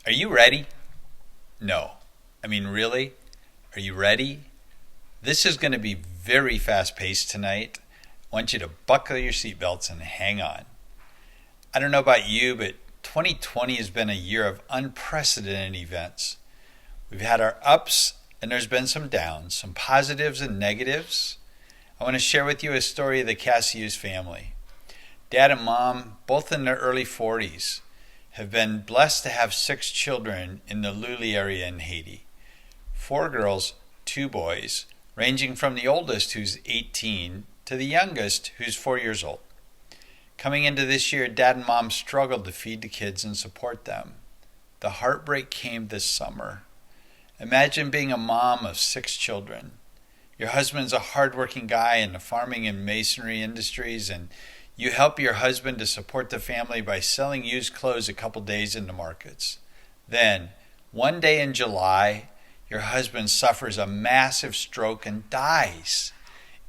Are you ready? No. I mean, really? Are you ready? This is going to be very fast paced tonight. I want you to buckle your seatbelts and hang on. I don't know about you, but 2020 has been a year of unprecedented events. We've had our ups and there's been some downs, some positives and negatives. I want to share with you a story of the Cassius family. Dad and mom, both in their early 40s, have been blessed to have 6 children in the LUV area in Haiti. 4 girls, 2 boys, ranging from the oldest, who's 18, to the youngest, who's 4 years old. Coming into this year, Dad and Mom struggled to feed the kids and support them. The heartbreak came this summer. Imagine being a mom of 6 children. Your husband's a hardworking guy in the farming and masonry industries, and you help your husband to support the family by selling used clothes a couple days in the markets. Then, one day in July, your husband suffers a massive stroke and dies.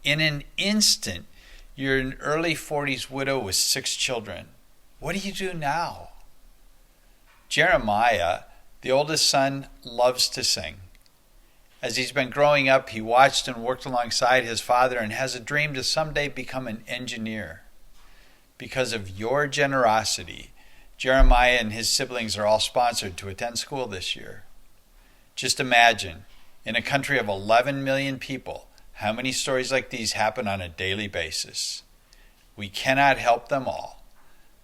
In an instant, you're an early 40s widow with 6 children. What do you do now? Jeremiah, the oldest son, loves to sing. As he's been growing up, he watched and worked alongside his father and has a dream to someday become an engineer. Because of your generosity, Jeremiah and his siblings are all sponsored to attend school this year. Just imagine, in a country of 11 million people, how many stories like these happen on a daily basis. We cannot help them all.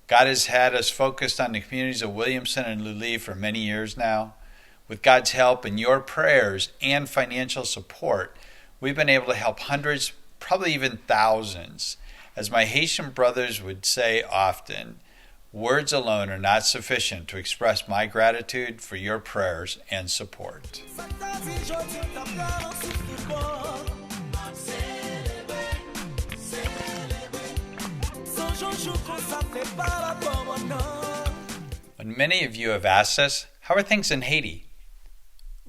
God has had us focused on the communities of Williamson and LUV for many years now. With God's help and your prayers and financial support, we've been able to help hundreds, probably even thousands. As my Haitian brothers would say often, words alone are not sufficient to express my gratitude for your prayers and support. When many of you have asked us, how are things in Haiti?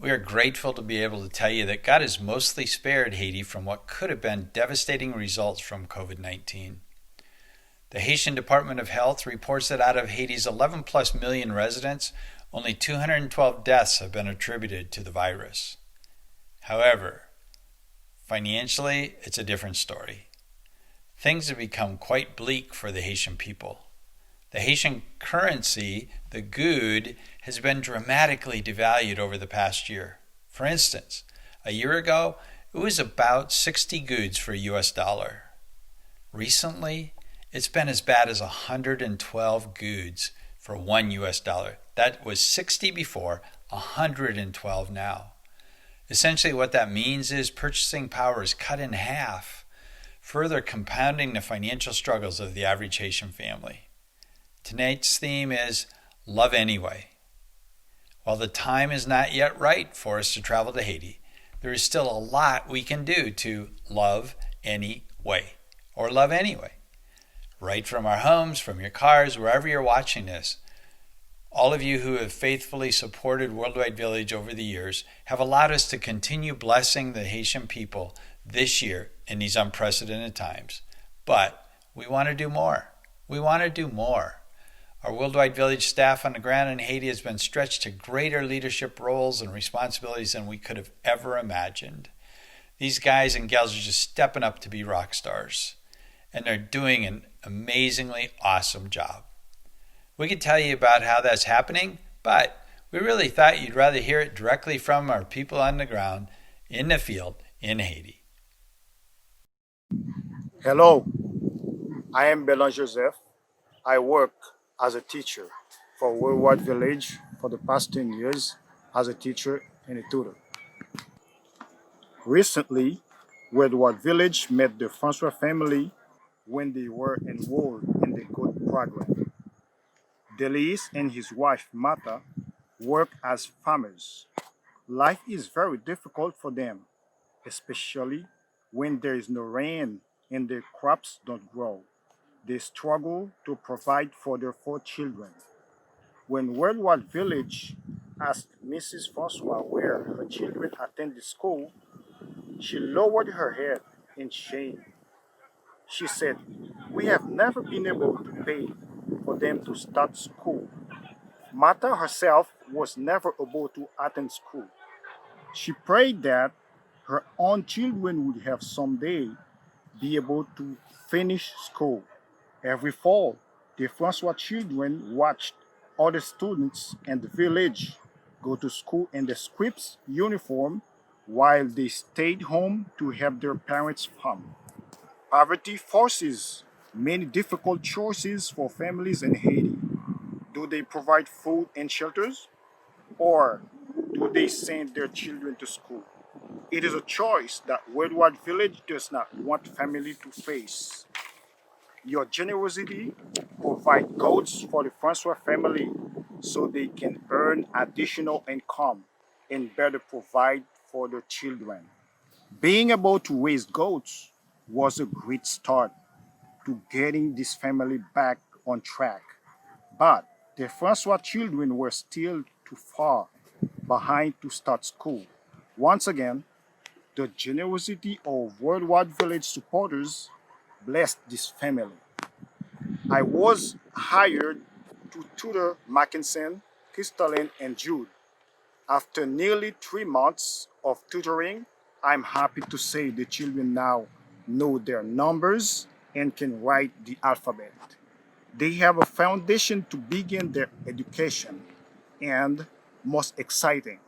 We are grateful to be able to tell you that God has mostly spared Haiti from what could have been devastating results from COVID-19. The Haitian Department of Health reports that out of Haiti's 11 plus million residents, only 212 deaths have been attributed to the virus. However, financially, it's a different story. Things have become quite bleak for the Haitian people. The Haitian currency, the goud, has been dramatically devalued over the past year. For instance, a year ago, it was about 60 gouds for a US dollar. Recently, it's been as bad as 112 gouds for 1 US dollar. That was 60 before, 112 now. Essentially what that means is purchasing power is cut in half, further compounding the financial struggles of the average Haitian family. Tonight's theme is Love Anyway. While the time is not yet right for us to travel to Haiti, there is still a lot we can do to love anyway, or love anyway. Right from our homes, from your cars, wherever you're watching this. All of you who have faithfully supported Worldwide Village over the years have allowed us to continue blessing the Haitian people this year in these unprecedented times. But we want to do more. We want to do more. Our Worldwide Village staff on the ground in Haiti has been stretched to greater leadership roles and responsibilities than we could have ever imagined. These guys and gals are just stepping up to be rock stars, and they're doing an amazingly awesome job. We could tell you about how that's happening, but we really thought you'd rather hear it directly from our people on the ground, in the field, in Haiti. Hello, I am Belan Joseph. I work as a teacher for Worldwide Village for the past 10 years as a teacher and a tutor. Recently, Worldwide Village met the Francois family when they were enrolled in the code program. Delis and his wife Martha work as farmers. Life is very difficult for them, especially when there is no rain and their crops don't grow. They struggle to provide for their 4 children. When Worldwide Village asked Mrs. Francois where her children attended school, she lowered her head in shame. She said, "We have never been able to pay for them to start school. Martha herself was never able to attend school. She prayed that her own children would have someday be able to finish school. Every fall, the Francois children watched other students in the village go to school in the scripts uniform while they stayed home to help their parents farm. Poverty forces many difficult choices for families in Haiti. Do they provide food and shelters, or do they send their children to school? It is a choice that Worldwide Village does not want family to face. Your generosity provide goats for the Francois family so they can earn additional income and better provide for their children. Being able to raise goats was a great start to getting this family back on track. But the Francois children were still too far behind to start school. Once again, the generosity of Worldwide Village supporters blessed this family. I was hired to tutor Mackinson, Crystalline, and Jude. After nearly 3 months of tutoring, I'm happy to say the children now know their numbers and can write the alphabet. They have a foundation to begin their education. And most exciting,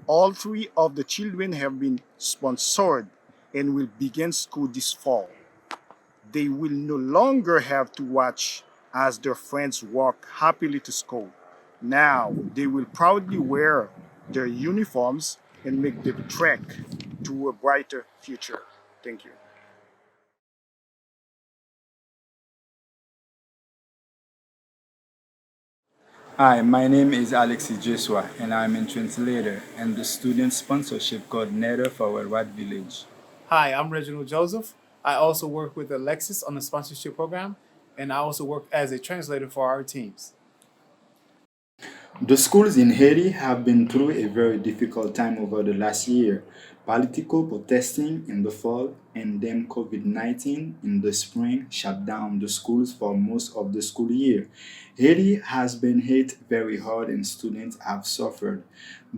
all three of the children have been sponsored and will begin school this fall. They will no longer have to watch as their friends walk happily to school. Now they will proudly wear their uniforms and make the trek to a brighter future. Thank you. Hi, my name is Alexis Joshua, and I'm a translator and the student sponsorship coordinator for Worldwide Village. Hi, I'm Reginald Joseph. I also work with Alexis on the sponsorship program, and I also work as a translator for our teams. The schools in Haiti have been through a very difficult time over the last year. Political protesting in the fall and then COVID 19 in the spring shut down the schools for most of the school year. Haiti has been hit very hard and students have suffered.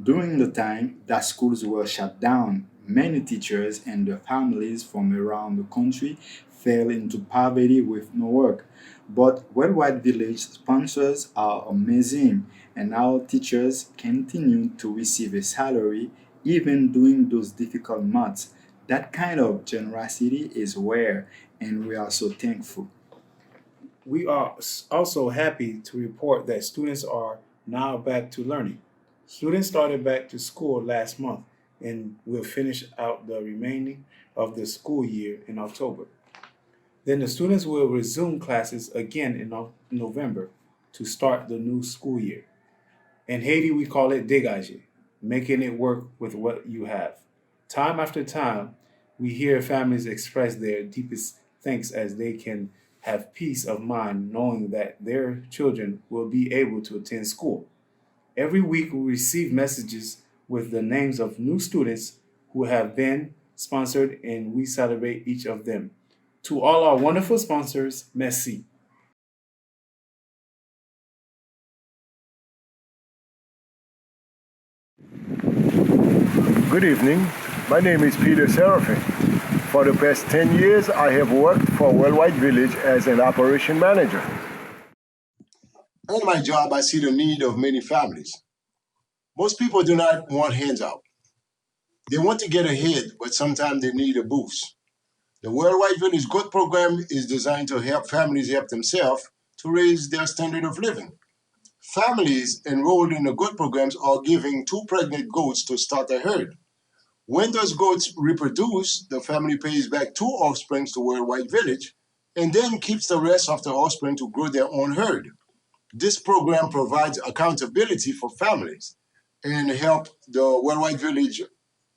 During the time that schools were shut down, many teachers and their families from around the country fell into poverty with no work. But Worldwide Village sponsors are amazing, and our teachers continue to receive a salary even during those difficult months. That kind of generosity is rare, and we are so thankful. We are also happy to report that students are now back to learning. Students started back to school last month and will finish out the remaining of the school year in October. Then the students will resume classes again in November to start the new school year. In Haiti, we call it dégage, making it work with what you have. Time after time, we hear families express their deepest thanks as they can have peace of mind knowing that their children will be able to attend school. Every week, we receive messages with the names of new students who have been sponsored, and we celebrate each of them. To all our wonderful sponsors, merci. Good evening. My name is Peter Seraphin. For the past 10 years, I have worked for Worldwide Village as an operation manager. In my job, I see the need of many families. Most people do not want handout. They want to get ahead, but sometimes they need a boost. The Worldwide Village Good program is designed to help families help themselves to raise their standard of living. Families enrolled in the Good programs are giving two pregnant goats to start a herd. When those goats reproduce, the family pays back two offsprings to Worldwide Village and then keeps the rest of the offspring to grow their own herd. This program provides accountability for families and help the Worldwide Village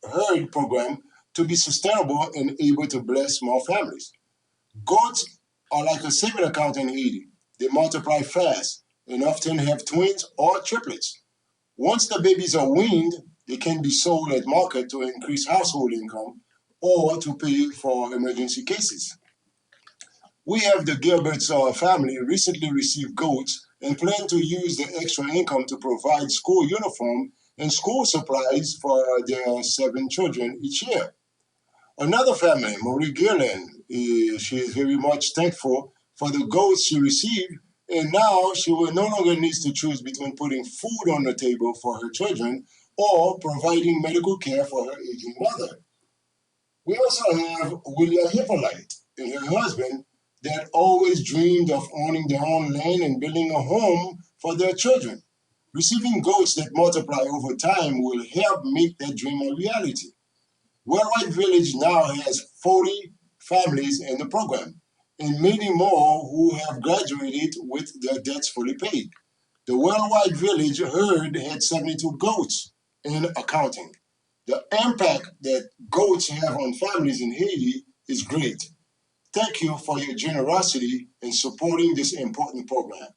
herd program to be sustainable and able to bless more families. Goats are like a saving account in Haiti. They multiply fast and often have twins or triplets. Once the babies are weaned, they can be sold at market to increase household income or to pay for emergency cases. We have the Gilbert's family recently received goats and plan to use the extra income to provide school uniform and school supplies for their 7 children each year. Another family, Marie Gillen, she is very much thankful for the goats she received, and now she will no longer need to choose between putting food on the table for her children or providing medical care for her aging mother. We also have Willia Hippolyte and her husband that always dreamed of owning their own land and building a home for their children. Receiving goats that multiply over time will help make that dream a reality. Worldwide Village now has 40 families in the program, and many more who have graduated with their debts fully paid. The Worldwide Village herd had 72 goats in accounting. The impact that goats have on families in Haiti is great. Thank you for your generosity in supporting this important program.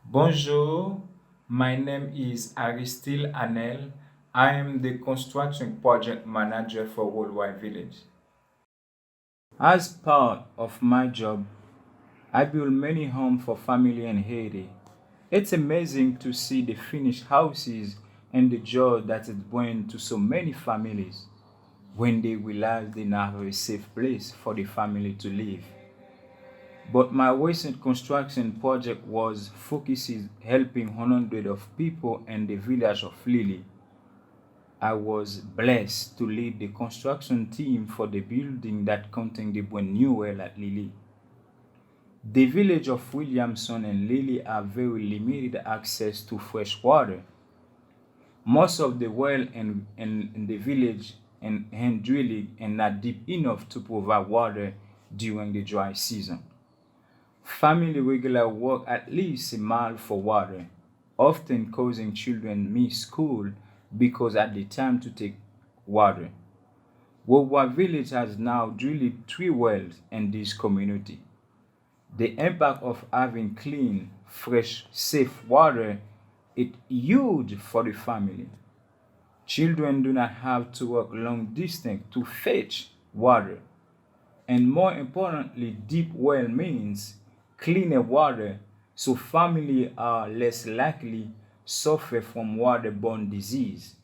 Bonjour, my name is Aristide Anel. I am the construction project manager for Worldwide Village. As part of my job, I build many homes for family in Haiti. It's amazing to see the finished houses and the joy that it brings to so many families when they realize they now have a safe place for the family to live. But my recent construction project was focusing helping hundreds of people in the village of Lily. I was blessed to lead the construction team for the building that contained the brand new well at Lily. The village of Williamson and Lily have very limited access to fresh water. Most of the well in the village and hand drilling and not deep enough to provide water during the dry season. Family regular walk at least a mile for water, often causing children miss school because at the time to take water. Wowa village has now drilled 3 wells in this community. The impact of having clean, fresh, safe water is huge for the family. Children do not have to walk long distance to fetch water. And more importantly, deep well means cleaner water, so families are less likely suffer from waterborne disease.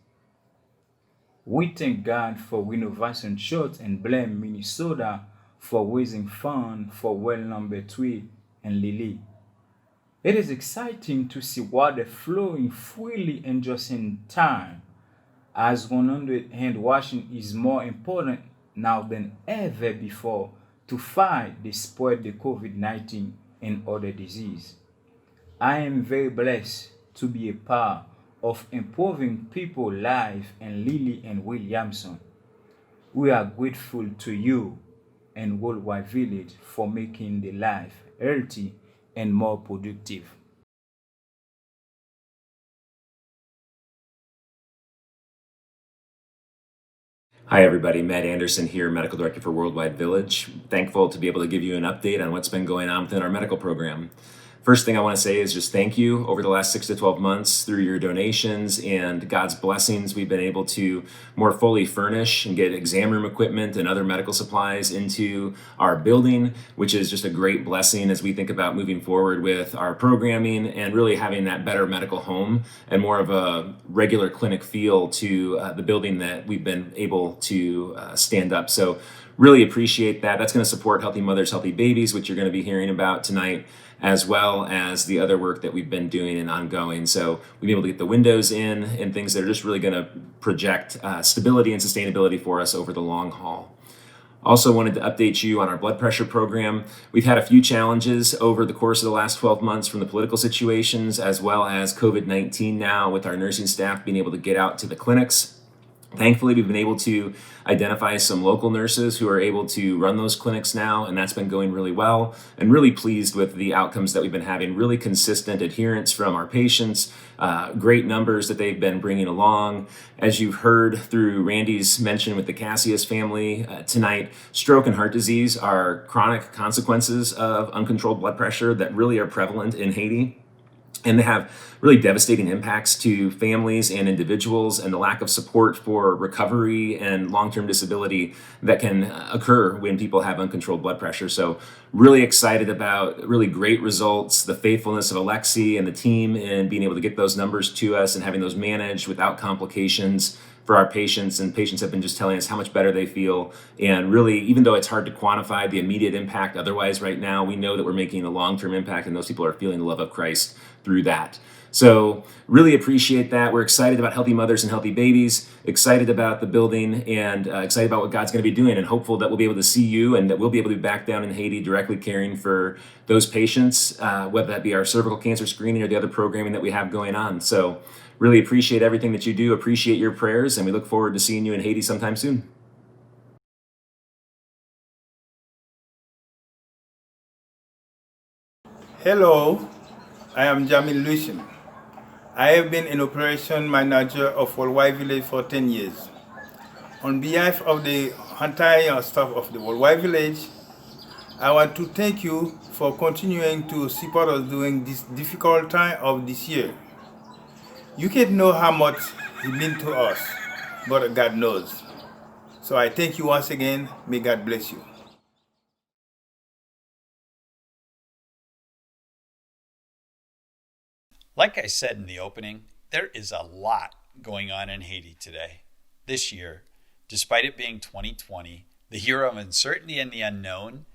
We thank God for Renovation Church and blame Minnesota for raising funds for well number 3 and Lily. It is exciting to see water flowing freely and just in time, as 100 hand washing is more important now than ever before to fight the spread of COVID-19 and other disease. I am very blessed to be a part of improving people's lives in Lily and Williamson. We are grateful to you and Worldwide Village for making the life healthy and more productive. Hi, everybody. Matt Anderson here, Medical Director for Worldwide Village. Thankful to be able to give you an update on what's been going on within our medical program. First thing I want to say is just thank you. Over the last 6 to 12 months, through your donations and God's blessings, we've been able to more fully furnish and get exam room equipment and other medical supplies into our building, which is just a great blessing as we think about moving forward with our programming and really having that better medical home and more of a regular clinic feel to the building that we've been able to stand up. So really appreciate that. That's going to support Healthy Mothers, Healthy Babies, which you're going to be hearing about tonight, as well as the other work that we've been doing and ongoing. So we've been able to get the windows in and things that are just really going to project stability and sustainability for us over the long haul. Also wanted to update you on our blood pressure program. We've had a few challenges over the course of the last 12 months from the political situations, as well as COVID-19 now with our nursing staff being able to get out to the clinics. Thankfully, we've been able to identify some local nurses who are able to run those clinics now, and that's been going really well, and really pleased with the outcomes that we've been having. Really consistent adherence from our patients, great numbers that they've been bringing along. As you've heard through Randy's mention with the Cassius family tonight, stroke and heart disease are chronic consequences of uncontrolled blood pressure that really are prevalent in Haiti. and they have really devastating impacts to families and individuals, and the lack of support for recovery and long-term disability that can occur when people have uncontrolled blood pressure. So really excited about really great results, the faithfulness of Alexi and the team in being able to get those numbers to us and having those managed without complications for our patients. And patients have been just telling us how much better they feel. And really, even though it's hard to quantify the immediate impact otherwise right now, we know that we're making a long-term impact, and those people are feeling the love of Christ through that. So really appreciate that. We're excited about healthy mothers and healthy babies, excited about the building, and excited about what God's going to be doing, and hopeful that we'll be able to see you and that we'll be able to be back down in Haiti directly caring for those patients, whether that be our cervical cancer screening or the other programming that we have going on. So really appreciate everything that you do, appreciate your prayers, and we look forward to seeing you in Haiti sometime soon. Hello, I am Jamil Lucien. I have been an operation manager of Worldwide Village for 10 years. On behalf of the entire staff of the Worldwide Village, I want to thank you for continuing to support us during this difficult time of this year. You can't know how much it means to us, but God knows. So I thank you once again. May God bless you. Like I said in the opening, there is a lot going on in Haiti today. This year, despite it being 2020, the year of uncertainty and the unknown,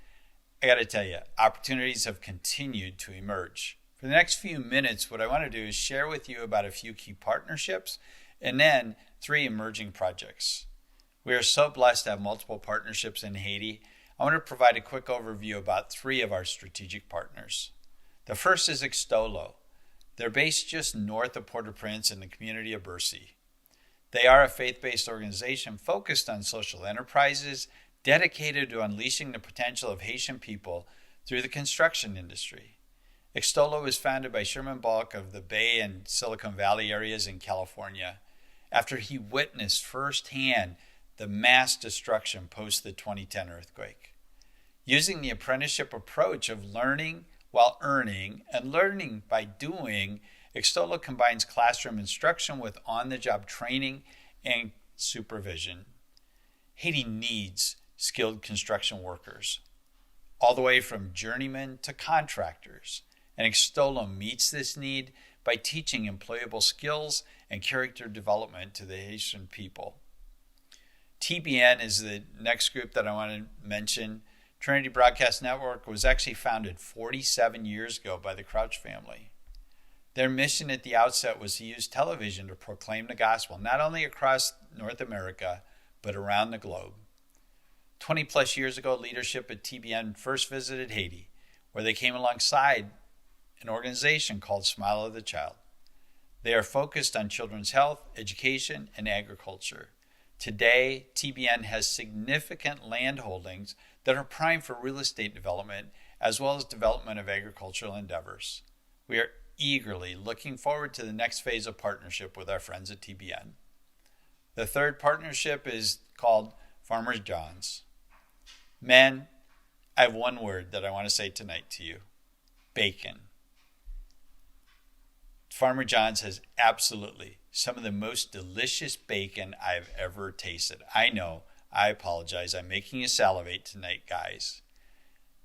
I got to tell you, opportunities have continued to emerge. For the next few minutes, what I want to do is share with you about a few key partnerships and then 3 emerging projects. We are so blessed to have multiple partnerships in Haiti. I want to provide a quick overview about 3 of our strategic partners. The first is Extolo. They're based just north of Port-au-Prince in the community of Bercy. They are a faith-based organization focused on social enterprises, dedicated to unleashing the potential of Haitian people through the construction industry. Extolo was founded by Sherman Bulk of the Bay and Silicon Valley areas in California after he witnessed firsthand the mass destruction post the 2010 earthquake. Using the apprenticeship approach of learning while earning and learning by doing, Extolo combines classroom instruction with on-the-job training and supervision. Haiti needs skilled construction workers, all the way from journeymen to contractors. And Extolo meets this need by teaching employable skills and character development to the Haitian people. TBN is the next group that I want to mention. Trinity Broadcast Network was actually founded 47 years ago by the Crouch family. Their mission at the outset was to use television to proclaim the gospel, not only across North America, but around the globe. 20 plus years ago, leadership at TBN first visited Haiti, where they came alongside an organization called Smile of the Child. They are focused on children's health, education, and agriculture. Today, TBN has significant land holdings that are primed for real estate development, as well as development of agricultural endeavors. We are eagerly looking forward to the next phase of partnership with our friends at TBN. The third partnership is called Farmer John's. Men, I have one word that I want to say tonight to you: bacon. Farmer John's has absolutely some of the most delicious bacon I've ever tasted. I know, I apologize, I'm making you salivate tonight, guys.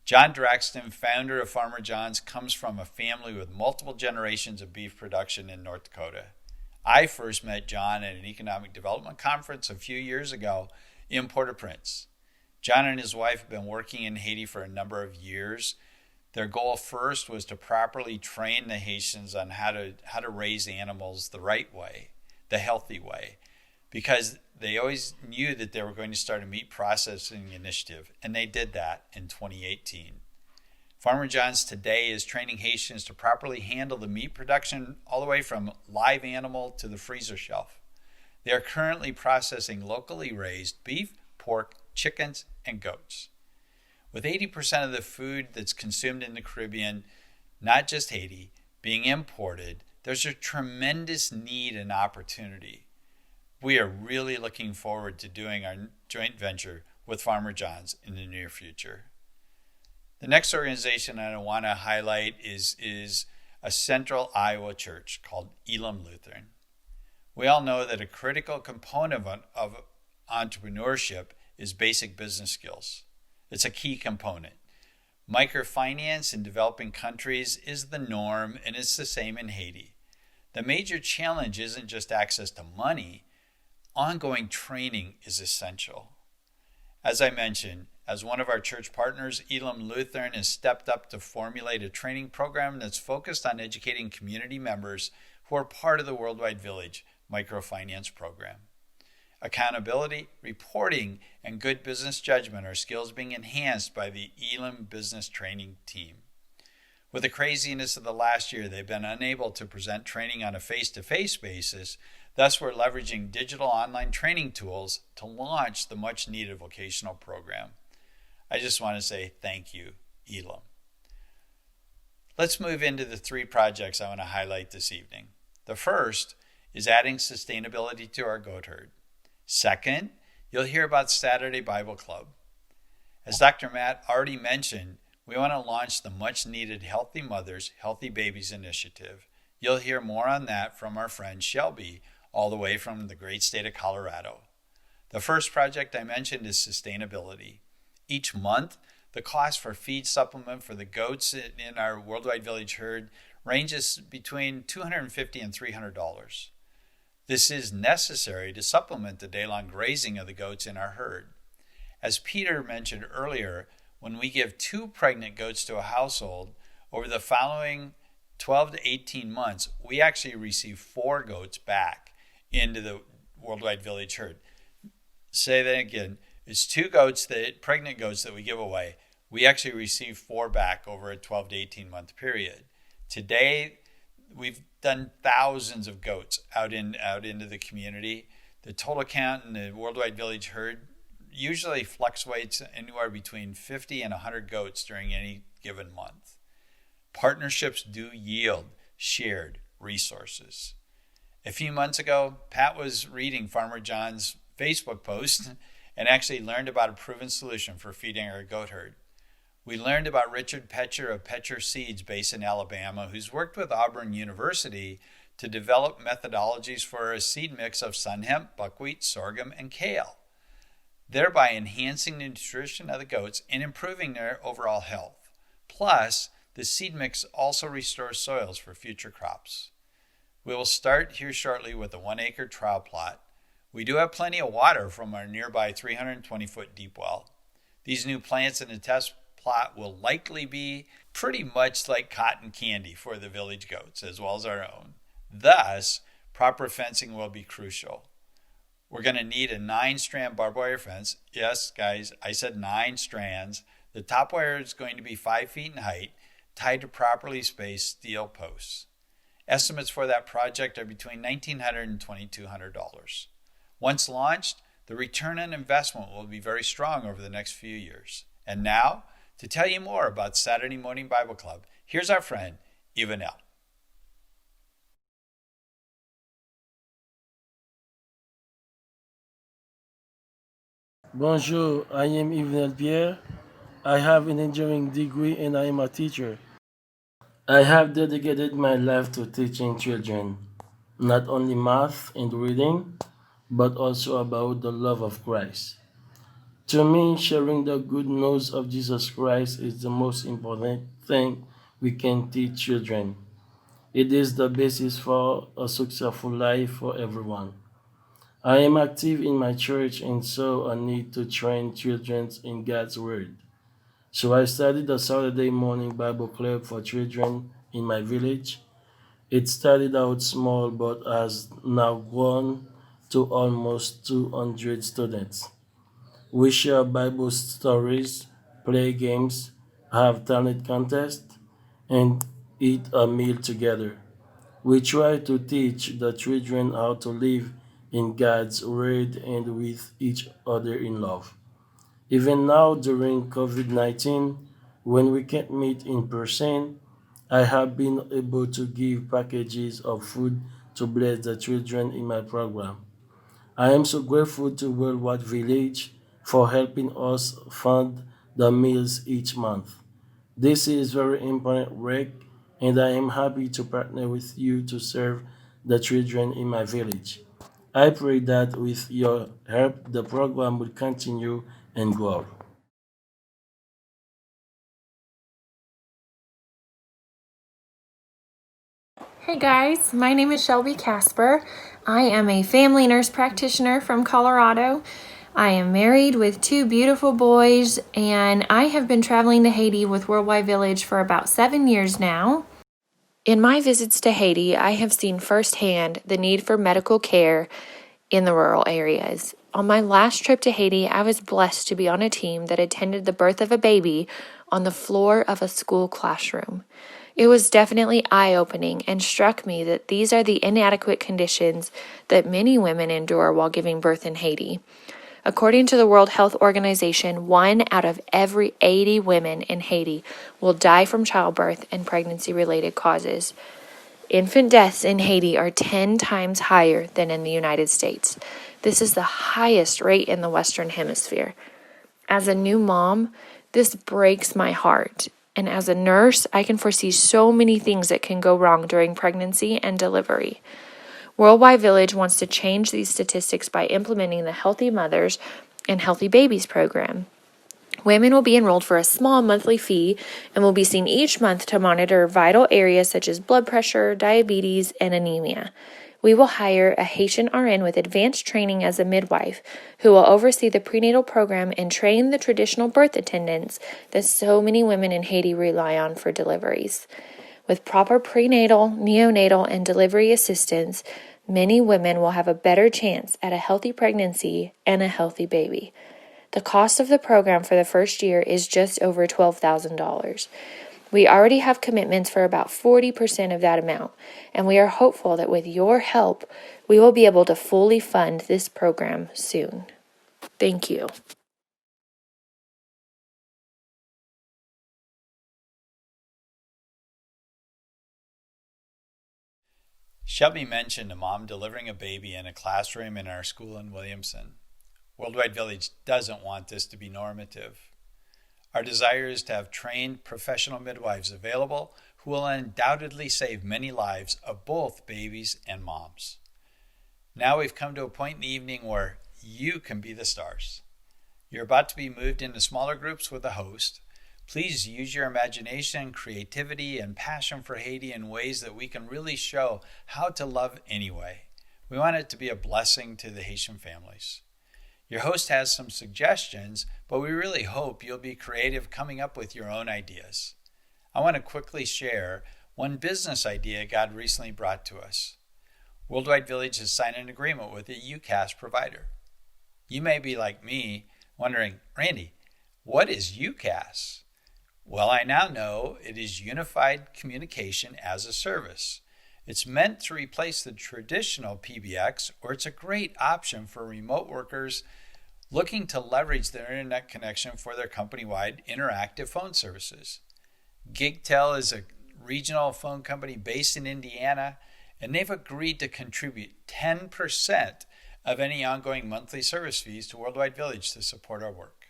John Draxton, founder of Farmer John's, comes from a family with multiple generations of beef production in North Dakota. I first met John at an economic development conference a few years ago in Port-au-Prince. John and his wife have been working in Haiti for a number of years. Their goal first was to properly train the Haitians on how to raise animals the right way, the healthy way, because they always knew that they were going to start a meat processing initiative, and they did that in 2018. Farmer John's today is training Haitians to properly handle the meat production all the way from live animal to the freezer shelf. They are currently processing locally raised beef, pork, chickens, and goats. With 80% of the food that's consumed in the Caribbean, not just Haiti, being imported, there's a tremendous need and opportunity. We are really looking forward to doing our joint venture with Farmer John's in the near future. The next organization I want to highlight is a central Iowa church called Elam Lutheran. We all know that a critical component of entrepreneurship is basic business skills. It's a key component. Microfinance in developing countries is the norm, and it's the same in Haiti. The major challenge isn't just access to money. Ongoing training is essential. As I mentioned, as one of our church partners, Elam Lutheran has stepped up to formulate a training program that's focused on educating community members who are part of the Worldwide Village microfinance program. Accountability, reporting, and good business judgment are skills being enhanced by the Elam Business Training Team. With the craziness of the last year, they've been unable to present training on a face-to-face basis. Thus, we're leveraging digital online training tools to launch the much-needed vocational program. I just want to say thank you, Elam. Let's move into the 3 projects I want to highlight this evening. The first is adding sustainability to our goat herd. Second, you'll hear about Saturday Bible Club. As Dr. Matt already mentioned, we want to launch the much-needed Healthy Mothers, Healthy Babies initiative. You'll hear more on that from our friend Shelby, all the way from the great state of Colorado. The first project I mentioned is sustainability. Each month, the cost for feed supplement for the goats in our Worldwide Village herd ranges between $250 and $300. This is necessary to supplement the day-long grazing of the goats in our herd. As Peter mentioned earlier, when we give 2 pregnant goats to a household, over the following 12 to 18 months, we actually receive 4 goats back into the Worldwide Village herd. Say that again. It's 2 pregnant goats that we give away. We actually receive 4 back over a 12 to 18 month period. Today, we've done thousands of goats out into the community. The total count in the Worldwide Village herd usually fluctuates anywhere between 50 and 100 goats during any given month. Partnerships do yield shared resources. A few months ago, Pat was reading Farmer John's Facebook post and actually learned about a proven solution for feeding our goat herd. We learned about Richard Petcher of Petcher Seeds based in Alabama, who's worked with Auburn University to develop methodologies for a seed mix of sun hemp, buckwheat, sorghum, and kale, thereby enhancing the nutrition of the goats and improving their overall health. Plus, the seed mix also restores soils for future crops. We will start here shortly with a 1-acre trial plot. We do have plenty of water from our nearby 320-foot deep well. These new plants in the test plot will likely be pretty much like cotton candy for the village goats, as well as our own. Thus, proper fencing will be crucial. We're going to need a 9-strand barbed wire fence. Yes, guys, I said 9 strands. The top wire is going to be 5 feet in height, tied to properly spaced steel posts. Estimates for that project are between $1,900 and $2,200. Once launched, the return on investment will be very strong over the next few years. And now, to tell you more about Saturday Morning Bible Club, here's our friend, Ivanel. Bonjour, I am Yves Pierre. I have an engineering degree and I am a teacher. I have dedicated my life to teaching children, not only math and reading, but also about the love of Christ. To me, sharing the good news of Jesus Christ is the most important thing we can teach children. It is the basis for a successful life for everyone. I am active in my church and saw a need to train children in God's Word. So I started the Saturday morning Bible club for children in my village. It started out small but has now grown to almost 200 students. We share Bible stories, play games, have talent contests, and eat a meal together. We try to teach the children how to live in God's Word and with each other in love. Even now, during COVID 19, when we can't meet in person, I have been able to give packages of food to bless the children in my program. I am so grateful to Worldwide Village for helping us fund the meals each month. This is very important work and I am happy to partner with you to serve the children in my village. I pray that with your help, the program will continue and grow. Hey guys, my name is Shelby Casper. I am a family nurse practitioner from Colorado. I am married with two beautiful boys, and I have been traveling to Haiti with Worldwide Village for about 7 years now. In my visits to Haiti, I have seen firsthand the need for medical care in the rural areas. On my last trip to Haiti, I was blessed to be on a team that attended the birth of a baby on the floor of a school classroom. It was definitely eye-opening and struck me that these are the inadequate conditions that many women endure while giving birth in Haiti. According to the World Health Organization, 1 out of every 80 women in Haiti will die from childbirth and pregnancy-related causes. Infant deaths in Haiti are 10 times higher than in the United States. This is the highest rate in the Western Hemisphere. As a new mom, this breaks my heart. And as a nurse, I can foresee so many things that can go wrong during pregnancy and delivery. Worldwide Village wants to change these statistics by implementing the Healthy Mothers and Healthy Babies program. Women will be enrolled for a small monthly fee and will be seen each month to monitor vital areas such as blood pressure, diabetes, and anemia. We will hire a Haitian RN with advanced training as a midwife who will oversee the prenatal program and train the traditional birth attendants that so many women in Haiti rely on for deliveries. With proper prenatal, neonatal, and delivery assistance, many women will have a better chance at a healthy pregnancy and a healthy baby. The cost of the program for the first year is just over $12,000. We already have commitments for about 40% of that amount, and we are hopeful that with your help, we will be able to fully fund this program soon. Thank you. Shelby mentioned a mom delivering a baby in a classroom in our school in Williamson. Worldwide Village doesn't want this to be normative. Our desire is to have trained professional midwives available who will undoubtedly save many lives of both babies and moms. Now we've come to a point in the evening where you can be the stars. You're about to be moved into smaller groups with a host. Please use your imagination, creativity, and passion for Haiti in ways that we can really show how to love anyway. We want it to be a blessing to the Haitian families. Your host has some suggestions, but we really hope you'll be creative coming up with your own ideas. I want to quickly share one business idea God recently brought to us. Worldwide Village has signed an agreement with a UCaaS provider. You may be like me, wondering, Randy, what is UCaaS? Well, I now know it is Unified Communication as a Service. It's meant to replace the traditional PBX, or it's a great option for remote workers looking to leverage their internet connection for their company-wide interactive phone services. GigTel is a regional phone company based in Indiana, and they've agreed to contribute 10% of any ongoing monthly service fees to Worldwide Village to support our work.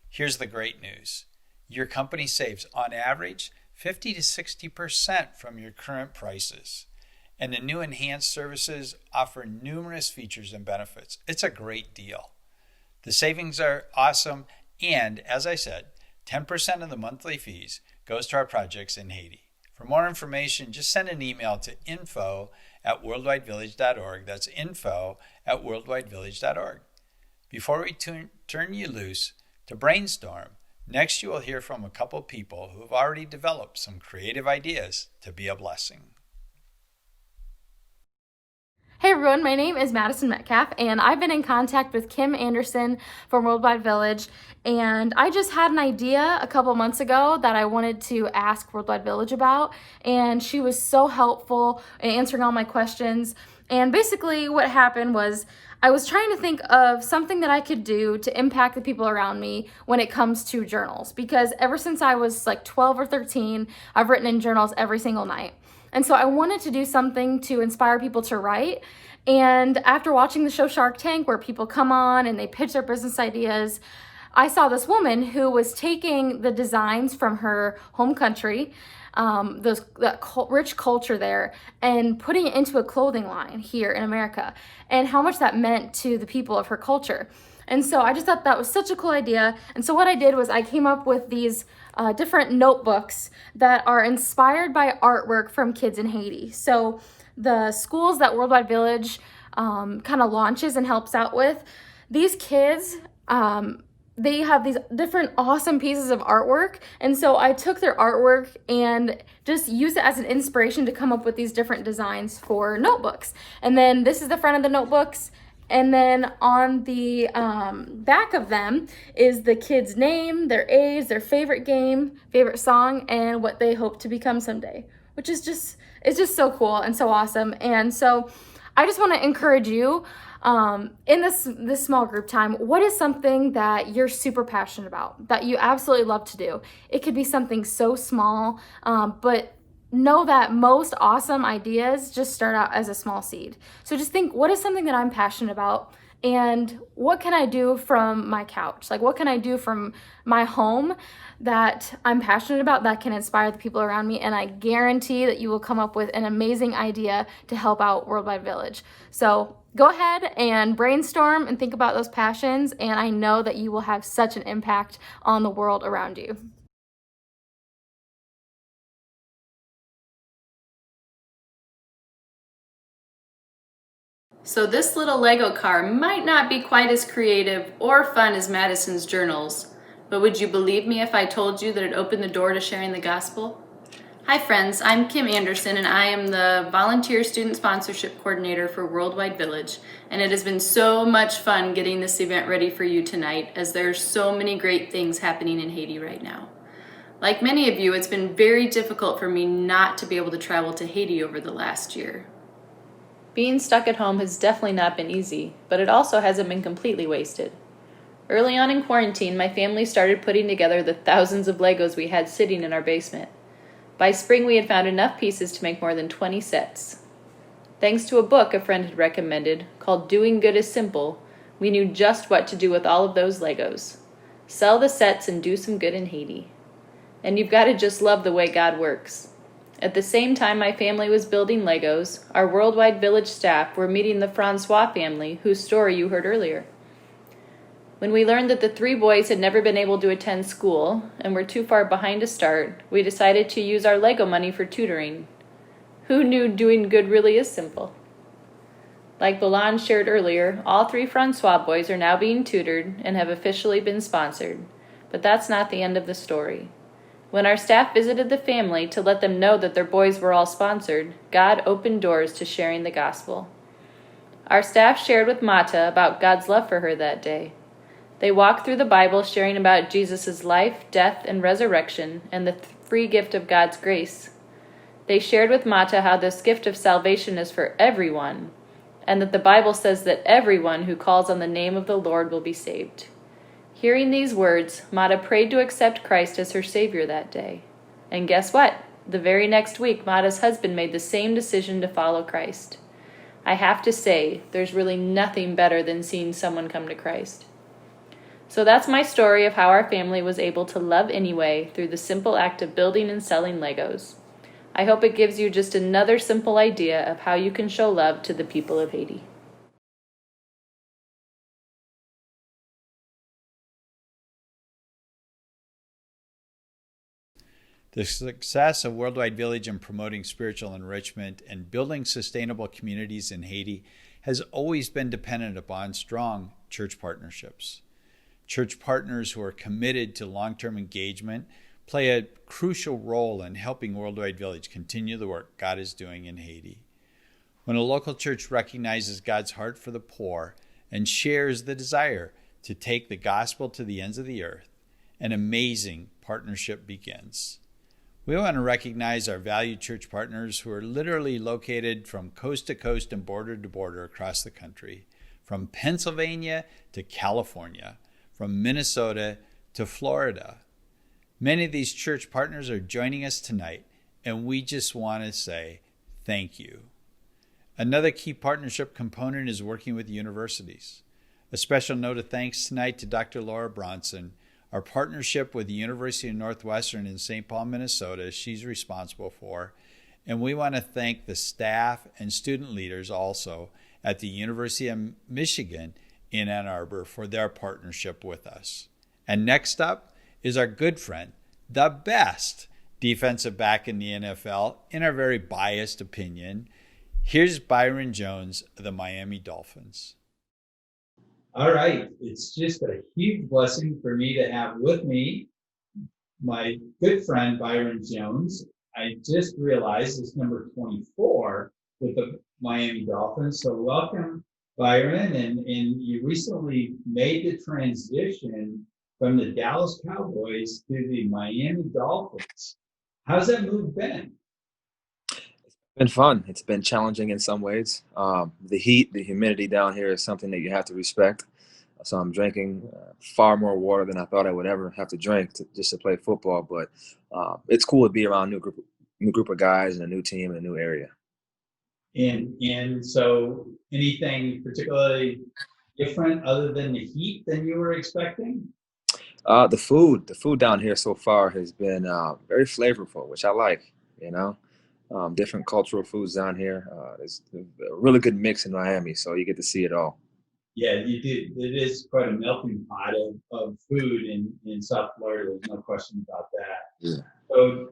Here's the great news. Your company saves, on average, 50 to 60% from your current prices. And the new enhanced services offer numerous features and benefits. It's a great deal. The savings are awesome, and as I said, 10% of the monthly fees goes to our projects in Haiti. For more information, just send an email to info@worldwidevillage.org. That's info@worldwidevillage.org. Before we turn you loose to brainstorm, next you will hear from a couple people who have already developed some creative ideas to be a blessing. Hey everyone, my name is Madison Metcalf, and I've been in contact with Kim Anderson from Worldwide Village, and I just had an idea a couple months ago that I wanted to ask Worldwide Village about, and she was so helpful in answering all my questions. And basically what happened was I was trying to think of something that I could do to impact the people around me when it comes to journals, because ever since I was like 12 or 13, I've written in journals every single night. And so I wanted to do something to inspire people to write. And after watching the show Shark Tank, where people come on and they pitch their business ideas, I saw this woman who was taking the designs from her home country rich culture there and putting it into a clothing line here in America, and how much that meant to the people of her culture. And so I just thought that was such a cool idea. And so what I did was I came up with these different notebooks that are inspired by artwork from kids in Haiti. So the schools that Worldwide Village kind of launches and helps out with, these kids, they have these different awesome pieces of artwork. And so I took their artwork and just used it as an inspiration to come up with these different designs for notebooks. And then this is the front of the notebooks. And then on the back of them is the kid's name, their age, their favorite game, favorite song, and what they hope to become someday, which is it's just so cool and so awesome. And so I just want to encourage you in this small group time, what is something that you're super passionate about, that you absolutely love to do? It could be something so small, but know that most awesome ideas just start out as a small seed. So just think, what is something that I'm passionate about, and what can I do from my couch? Like, what can I do from my home that I'm passionate about that can inspire the people around me? And I guarantee that you will come up with an amazing idea to help out Worldwide Village. So go ahead and brainstorm and think about those passions, and I know that you will have such an impact on the world around you. So this little Lego car might not be quite as creative or fun as Madison's journals, but would you believe me if I told you that it opened the door to sharing the gospel? Hi friends, I'm Kim Anderson, and I am the Volunteer Student Sponsorship Coordinator for Worldwide Village, and it has been so much fun getting this event ready for you tonight, as there are so many great things happening in Haiti right now. Like many of you, it's been very difficult for me not to be able to travel to Haiti over the last year. Being stuck at home has definitely not been easy, but it also hasn't been completely wasted. Early on in quarantine, my family started putting together the thousands of Legos we had sitting in our basement. By spring, we had found enough pieces to make more than 20 sets. Thanks to a book a friend had recommended called Doing Good is Simple, we knew just what to do with all of those Legos. Sell the sets and do some good in Haiti. And you've got to just love the way God works. At the same time my family was building Legos, our Worldwide Village staff were meeting the Francois family, whose story you heard earlier. When we learned that the 3 boys had never been able to attend school and were too far behind to start, we decided to use our Lego money for tutoring. Who knew doing good really is simple? Like Bolan shared earlier, all 3 Francois boys are now being tutored and have officially been sponsored. But that's not the end of the story. When our staff visited the family to let them know that their boys were all sponsored, God opened doors to sharing the gospel. Our staff shared with Mata about God's love for her that day. They walked through the Bible sharing about Jesus' life, death, and resurrection, and the free gift of God's grace. They shared with Mata how this gift of salvation is for everyone, and that the Bible says that everyone who calls on the name of the Lord will be saved. Hearing these words, Mata prayed to accept Christ as her Savior that day. And guess what? The very next week, Mata's husband made the same decision to follow Christ. I have to say, there's really nothing better than seeing someone come to Christ. So that's my story of how our family was able to love anyway through the simple act of building and selling Legos. I hope it gives you just another simple idea of how you can show love to the people of Haiti. The success of Worldwide Village in promoting spiritual enrichment and building sustainable communities in Haiti has always been dependent upon strong church partnerships. Church partners who are committed to long-term engagement play a crucial role in helping Worldwide Village continue the work God is doing in Haiti. When a local church recognizes God's heart for the poor and shares the desire to take the gospel to the ends of the earth, an amazing partnership begins. We want to recognize our valued church partners who are literally located from coast to coast and border to border across the country, from Pennsylvania to California, from Minnesota to Florida. Many of these church partners are joining us tonight, and we just want to say thank you. Another key partnership component is working with universities. A special note of thanks tonight to Dr. Laura Bronson, Our partnership with the University of Northwestern in St. Paul, Minnesota, she's responsible for. And we want to thank the staff and student leaders also at the University of Michigan in Ann Arbor for their partnership with us. And next up is our good friend, the best defensive back in the NFL, in our very biased opinion. Here's Byron Jones of the Miami Dolphins. All right. It's just a huge blessing for me to have with me my good friend, Byron Jones. I just realized it's number 24 with the Miami Dolphins. So welcome, Byron. And you recently made the transition from the Dallas Cowboys to the Miami Dolphins. How's that move been? It's been fun. It's been challenging in some ways. The heat, the humidity down here is something that you have to respect. So I'm drinking far more water than I thought I would ever have to drink just to play football. But it's cool to be around a new group of guys and a new team in a new area. And so anything particularly different other than the heat than you were expecting? The food down here so far has been very flavorful, which I like. Different cultural foods down here. There's a really good mix in Miami, so you get to see it all. Yeah, you do. It is quite a melting pot of food in South Florida. There's no question about that. Yeah. So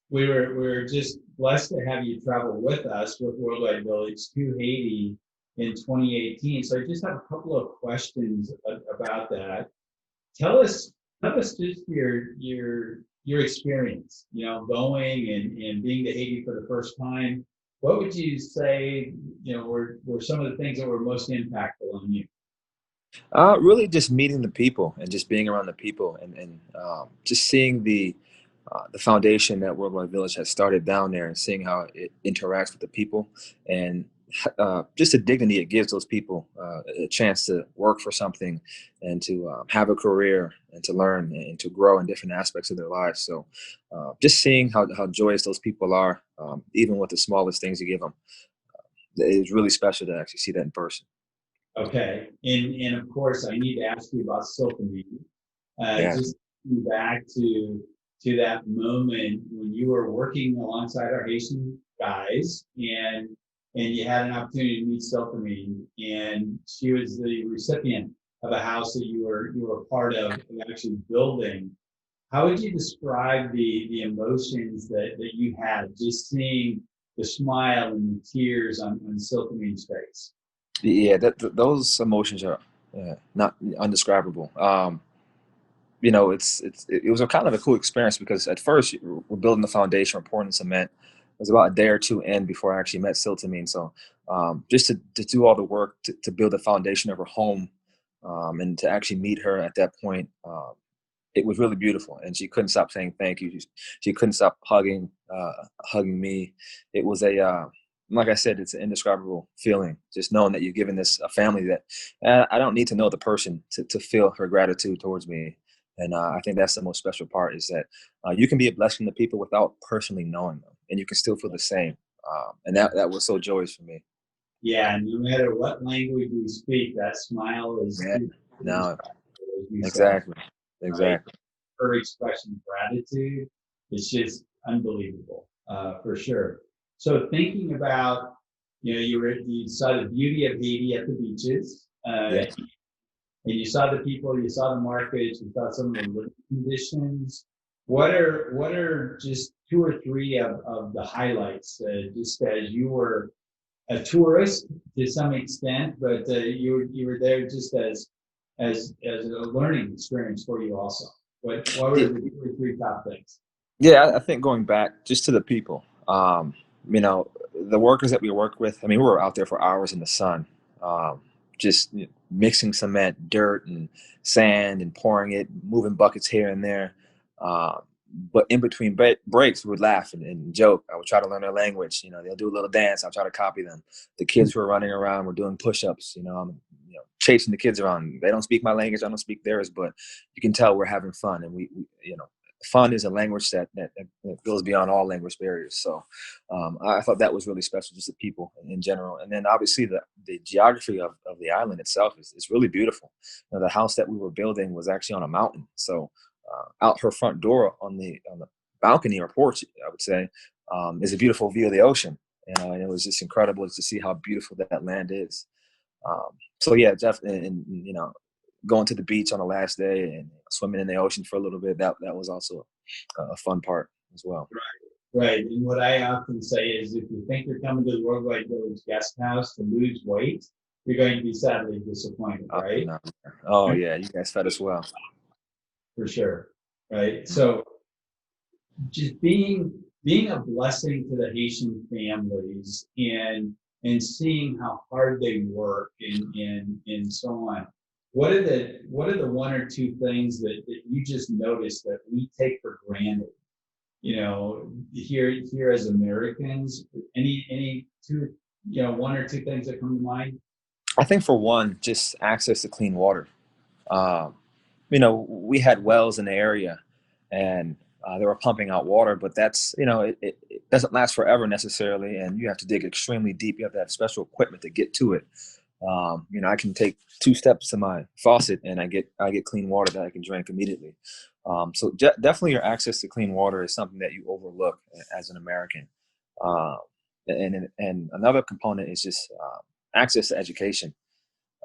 we were just blessed to have you travel with us with Worldwide Village to Haiti in 2018. So I just have a couple of questions about that. Tell us just your experience, going and being to Haiti for the first time. What would you say, were some of the things that were most impactful on you? Really just meeting the people and just being around the people and just seeing the foundation that Worldwide Village has started down there and seeing how it interacts with the people and just the dignity it gives those people a chance to work for something and to have a career and to learn and to grow in different aspects of their lives. So just seeing how joyous those people are, even with the smallest things you give them, it's really special to actually see that in person. Okay, and of course, I need to ask you about Silphamine. Yeah. Just back to that moment when you were working alongside our Haitian guys, and you had an opportunity to meet Silphamine, and she was the recipient of a house that you were part of actually building. How would you describe the emotions that you had just seeing the smile and the tears on Silphamine's face? Yeah, those emotions are not undescribable. It was a kind of a cool experience because at first we're building the foundation, we're pouring the cement. It was about a day or two in before I actually met Siltamine. So just to do all the work to build the foundation of her home and to actually meet her at that point, it was really beautiful. And she couldn't stop saying thank you. She couldn't stop hugging me. It was like I said, it's an indescribable feeling, just knowing that you're giving this a family that I don't need to know the person to feel her gratitude towards me. And I think that's the most special part is that you can be a blessing to people without personally knowing them, and you can still feel the same. And that was so joyous for me. Yeah, no matter what language you speak, that smile is Exactly. Right? Her expression of gratitude is just unbelievable, for sure. So thinking about, you saw the beauty of Haiti at the beaches, and you saw the people, you saw the markets, you saw some of the living conditions. What are just two or three of the highlights, just as you were a tourist to some extent, but you were there just as a learning experience for you also? What were the two or three top things? Yeah, I think going back just to the people, the workers that we work with, we were out there for hours in the sun, just mixing cement, dirt, and sand and pouring it, moving buckets here and there. But in between breaks, we would laugh and joke. I would try to learn their language. They'll do a little dance. I'll try to copy them. The kids who are running around were doing push-ups. I'm chasing the kids around. They don't speak my language. I don't speak theirs, but you can tell we're having fun. And we fun is a language that goes beyond all language barriers. So I thought that was really special, just the people in general. And then obviously the geography of the island itself is really beautiful. The house that we were building was actually on a mountain. So out her front door on the balcony or porch, I would say, is a beautiful view of the ocean. And it was just incredible to see how beautiful that land is. So yeah, definitely, and going to the beach on the last day and swimming in the ocean for a little bit, that was also a fun part as well. Right. And what I often say is, if you think you're coming to the Worldwide Village Guest House to lose weight, you're going to be sadly disappointed, right? Oh yeah, you guys fed us well. For sure. Right. So just being a blessing to the Haitian families and seeing how hard they work and so on. What are the one or two things that you just noticed that we take for granted? Here as Americans, any two, one or two things that come to mind? I think for one, just access to clean water. We had wells in the area, and they were pumping out water, but that's, it doesn't last forever necessarily, and you have to dig extremely deep. You have to have special equipment to get to it. I can take 2 steps to my faucet and I get clean water that I can drink immediately. So definitely your access to clean water is something that you overlook as an American. And another component is just access to education.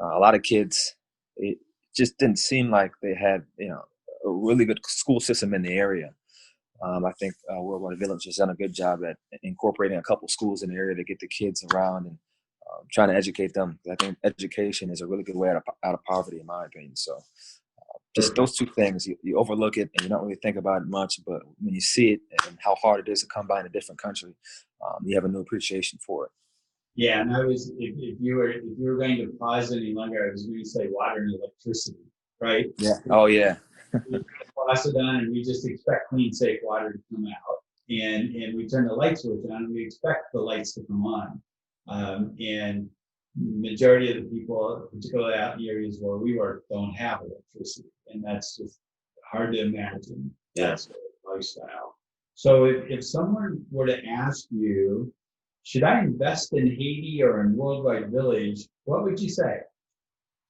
A lot of kids, it just didn't seem like they had, a really good school system in the area. I think Worldwide Village has done a good job at incorporating a couple schools in the area to get the kids around and trying to educate them. I think education is a really good way out of poverty, in my opinion. So just those two things, you overlook it and you don't really think about it much, but when you see it and how hard it is to come by in a different country, you have a new appreciation for it. Yeah, and if you were going to pause any longer, I was going to say water and electricity, right? Yeah. Oh yeah. We toss it on and we just expect clean, safe water to come out, and we turn the light switch on and we expect the lights to come on. And majority of the people, particularly out in areas where we work, don't have electricity, and that's just hard to imagine that sort of lifestyle. So if someone were to ask you, should I invest in Haiti or in Worldwide Village, what would you say?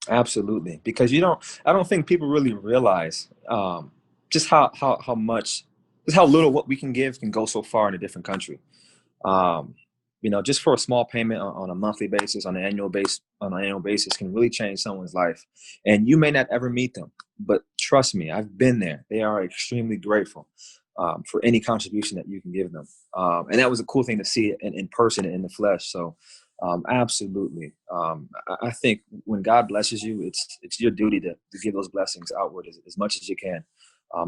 Absolutely, because I don't think people really realize just how much, just how little what we can give can go so far in a different country. Just for a small payment on a monthly basis, on an annual basis, can really change someone's life. And you may not ever meet them, but trust me, I've been there. They are extremely grateful for any contribution that you can give them. And that was a cool thing to see in person, in the flesh. So absolutely. I think when God blesses you, it's your duty to give those blessings outward as much as you can.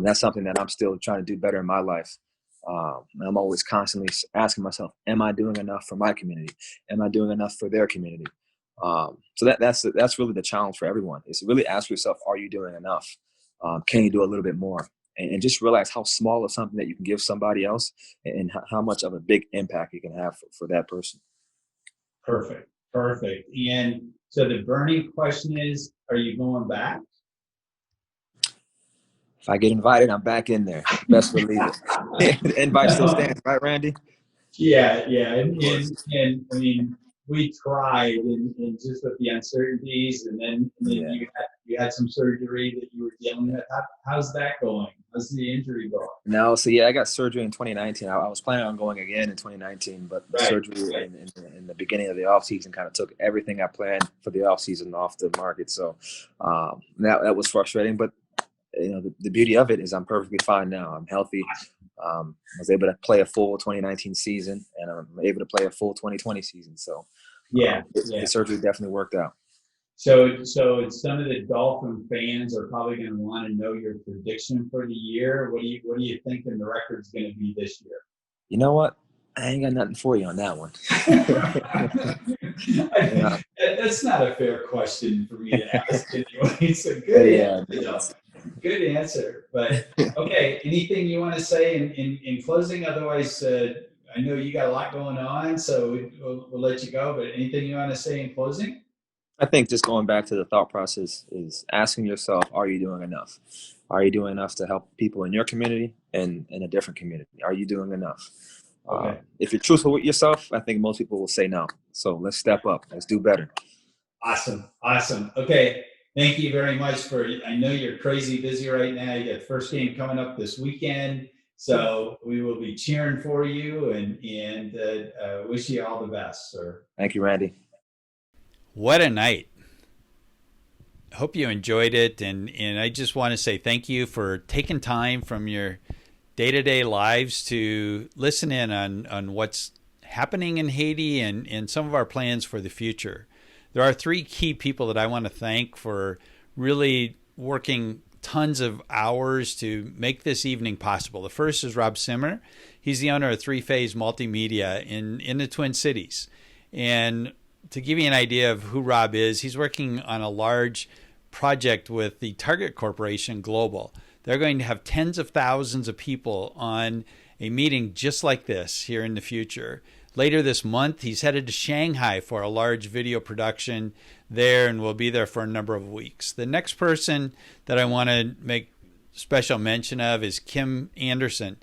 That's something that I'm still trying to do better in my life. I'm always constantly asking myself, am I doing enough for my community? Am I doing enough for their community? So that's really the challenge for everyone, is to really ask yourself, are you doing enough? Can you do a little bit more? And just realize how small is something that you can give somebody else, and how much of a big impact you can have for that person. Perfect. And so the burning question is, are you going back? If I get invited, I'm back in there. Best believe it. The invite still stands, right, Randy? Yeah. And I mean, we tried, and just with the uncertainties, and then you had some surgery that you were dealing with. How's that going? How's the injury going? No, so I got surgery in 2019. I was planning on going again in 2019, but the surgery in the beginning of the off season kind of took everything I planned for the off season off the market. So that was frustrating, but the beauty of it is I'm perfectly fine now. I'm healthy. I was able to play a full 2019 season, and I'm able to play a full 2020 season. So the surgery definitely worked out. So some of the Dolphin fans are probably going to want to know your prediction for the year. What do you think the record's going to be this year? You know what? I ain't got nothing for you on that one. That's not a fair question for me to ask anyway. It's a good answer. Good answer. But okay, anything you want to say in closing? Otherwise, I know you got a lot going on, so we'll let you go. But anything you want to say in closing? I think just going back to the thought process is asking yourself, are you doing enough? Are you doing enough to help people in your community and in a different community? Are you doing enough? Okay. If you're truthful with yourself, I think most people will say no. So let's step up. Let's do better. Awesome. Okay. Thank you very much I know you're crazy busy right now. You got the first game coming up this weekend. So we will be cheering for you and wish you all the best, sir. Thank you, Randy. What a night. Hope you enjoyed it. And I just want to say thank you for taking time from your day-to-day lives to listen in on what's happening in Haiti and some of our plans for the future. There are 3 key people that I want to thank for really working tons of hours to make this evening possible. The first is Rob Simmer. He's the owner of 3-Phase Multimedia in the Twin Cities. And to give you an idea of who Rob is, he's working on a large project with the Target Corporation Global. They're going to have tens of thousands of people on a meeting just like this here in the future. Later this month, he's headed to Shanghai for a large video production there and will be there for a number of weeks. The next person that I want to make special mention of is Kim Anderson.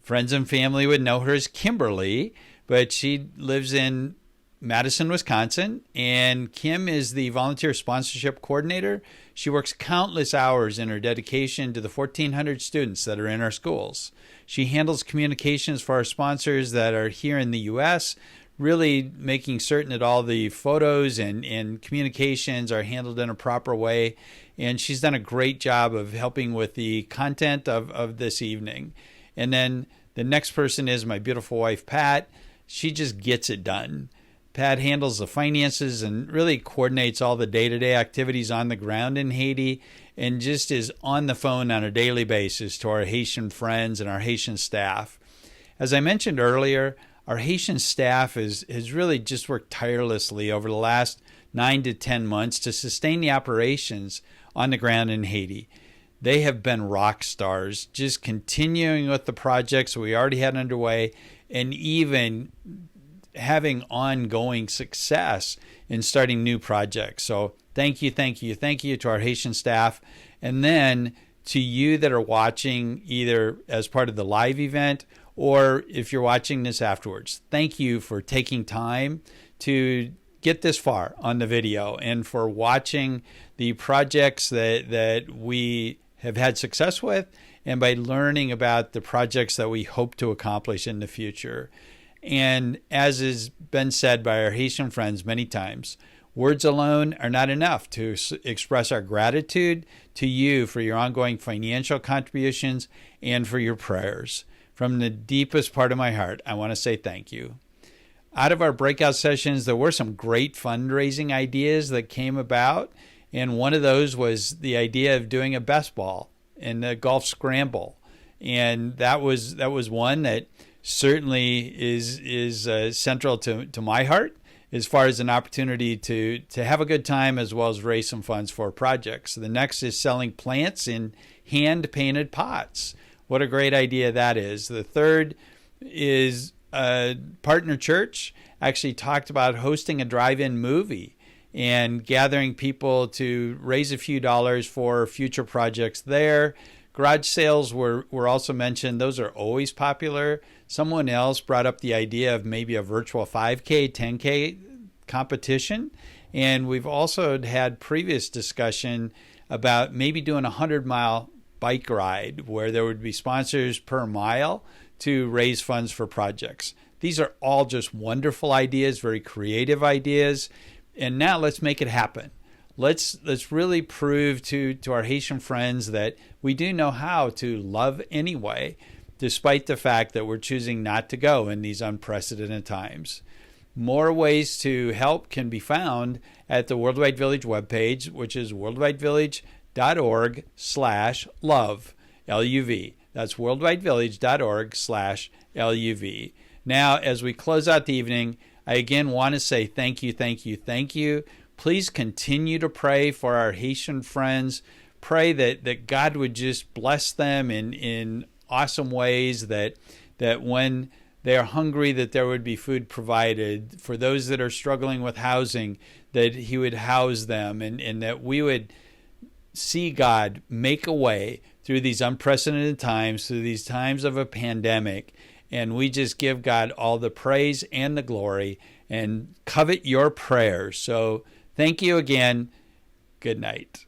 Friends and family would know her as Kimberly, but she lives in Madison, Wisconsin, and Kim is the volunteer sponsorship coordinator. She works countless hours in her dedication to the 1,400 students that are in our schools. She handles communications for our sponsors that are here in the U.S., really making certain that all the photos and communications are handled in a proper way. And she's done a great job of helping with the content of this evening. And then the next person is my beautiful wife, Pat. She just gets it done. Pat handles the finances and really coordinates all the day-to-day activities on the ground in Haiti and just is on the phone on a daily basis to our Haitian friends and our Haitian staff. As I mentioned earlier, our Haitian staff has really just worked tirelessly over the last 9 to 10 months to sustain the operations on the ground in Haiti. They have been rock stars, just continuing with the projects we already had underway and even having ongoing success in starting new projects. So thank you to our Haitian staff. And then to you that are watching either as part of the live event or if you're watching this afterwards, thank you for taking time to get this far on the video and for watching the projects that we have had success with and by learning about the projects that we hope to accomplish in the future. And as has been said by our Haitian friends many times, words alone are not enough to express our gratitude to you for your ongoing financial contributions and for your prayers. From the deepest part of my heart, I want to say thank you. Out of our breakout sessions, there were some great fundraising ideas that came about. And one of those was the idea of doing a best ball and a golf scramble. And that was one that certainly is central to my heart as far as an opportunity to have a good time as well as raise some funds for projects. The next is selling plants in hand-painted pots. What a great idea that is. The third is Partner Church actually talked about hosting a drive-in movie and gathering people to raise a few dollars for future projects there. Garage sales were also mentioned. Those are always popular. Someone else brought up the idea of maybe a virtual 5K, 10K competition. And we've also had previous discussion about maybe doing a 100-mile bike ride where there would be sponsors per mile to raise funds for projects. These are all just wonderful ideas, very creative ideas. And now let's make it happen. Let's really prove to our Haitian friends that we do know how to love anyway, despite the fact that we're choosing not to go in these unprecedented times. More ways to help can be found at the Worldwide Village webpage, which is worldwidevillage.org/love, LUV. That's worldwidevillage.org/LUV. Now, as we close out the evening, I again want to say thank you. Please continue to pray for our Haitian friends. Pray that God would just bless them in awesome ways, that when they are hungry, that there would be food provided. For those that are struggling with housing, that he would house them, and that we would see God make a way through these unprecedented times, through these times of a pandemic. And we just give God all the praise and the glory and covet your prayers. So thank you again. Good night.